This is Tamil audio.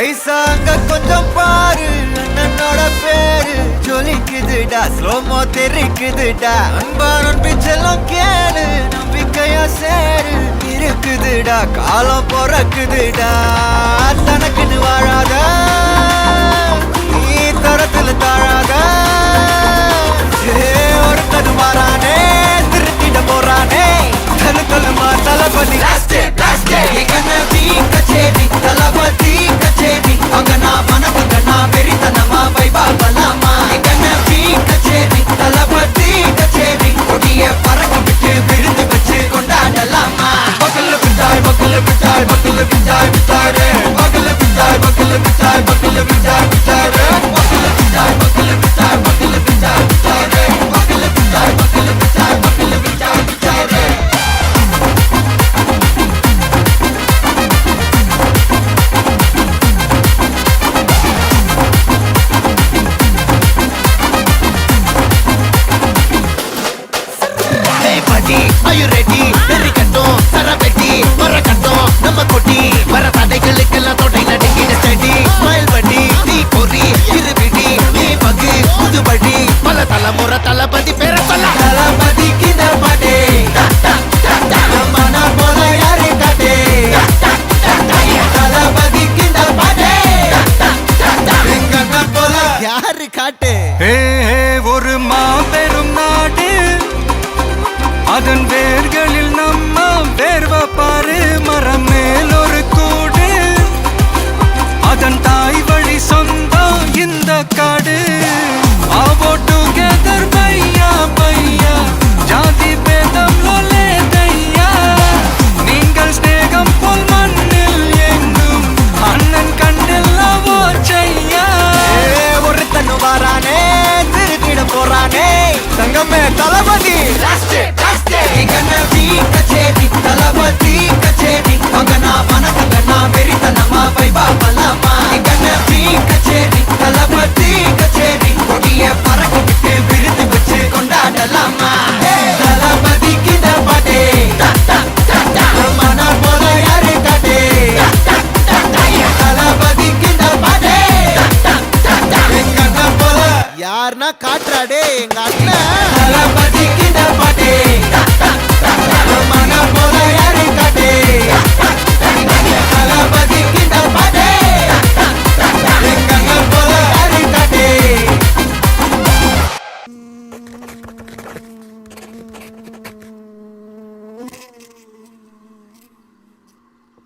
ஐசாங்க கொஞ்சம் பாரு அண்ணனோட பேரு ஜொலிக்குதுடா ஸ்லோமோ தெரிக்குதுடா அன்பானன் பிச்செல்லாம் கேளு நம்பிக்கையா சேரு இருக்குதுடா காலம் பொறக்குதுடா தனக்குன்னு வாழாத நீ தரத்துல தாழாத ஒருத்தது மாறானே திருத்திட போறானே தலுக்கலுமா தளபதி கச்சேரி தளபதி கச்சேரி அங்கனா மனசுங்கனா வெறித்தனமா வைபா பலாமா கண்ணபி கச்சேரி தளபதி கச்சேரி கொடிய பறக்க விட்டு விருந்து வச்சு கொண்டாடலாமா பக்கல்ல பிட்டாய் பக்கல்ல பிட்டாய் பக்கல்ல பிட்டாய் பிட்டாரே பக்கல்ல பிட்டாய் பக்கல்ல பிட்டாய் பக்கல்ல பிட்டாய் பிட்டாரே பக்கல்ல பிட்டாய் பக்கல்ல பிட்டாய் பக்கல்ல பிட்டாய் பிட்டாரே பக்கல்ல பிட்டாய் பக்கல்ல பிட்டாய் பக்கல்ல பிட்டாய் பிட்டாரே Are you ready? Very கட்டும் சரபெட்டி வர கட்டும் நம்ம கொட்டி வர தடைகளுக்கெல்லாம் தொடை நடுங்கிட ஸ்டடி ஸ்மைல் பண்ணி தீ பொறி இருபிடி நீ பகு புதுபடி பல தலைமுறை தளபதி பேர சொல்ல தளபதி கித பாட்டே மன போல யாரு காட்டே தளபதி கித பாட்டே எங்க போல யாரு காட்டே ஒரு மாபெரும் நாடு அதன் வேர்களில் நம்ம வேர்வ பாரு மரம் மேல் ஒரு கூடு அதன் தாய் வழி சொந்தம் இந்த காடு ஆவோ டுகெதர் பையா பையா ஜாதி பேதம் லோலே தையா நீங்கள் ஸ்நேகம் போல் மண்ணில் எங்கும் அண்ணன் கண்டில்லவோ செய்யா ஒருத்தனு வாரானே திருத்திட போறானே தங்கமே தளபதி கண்ணபி கச்சேரி தளபதி கச்சேரி அங்கனா மனசங்கனா வெறித்தனமா வைபா பலாமா கண்ணபி கச்சேரி தளபதி கச்சேரி கொடிய பறக்க விட்டு விருந்து வச்சு கொண்டாடலாமா தளபதி கித பாட்டே மன போல யாரு காட்டே தளபதி கித பாட்டே எங்க அண்ணன் போல யாருன்னா காட்டுறாடே எங்க அண்ணன் தளபதி கித பாட்டே மன போல யாரு காட்டே தளபதி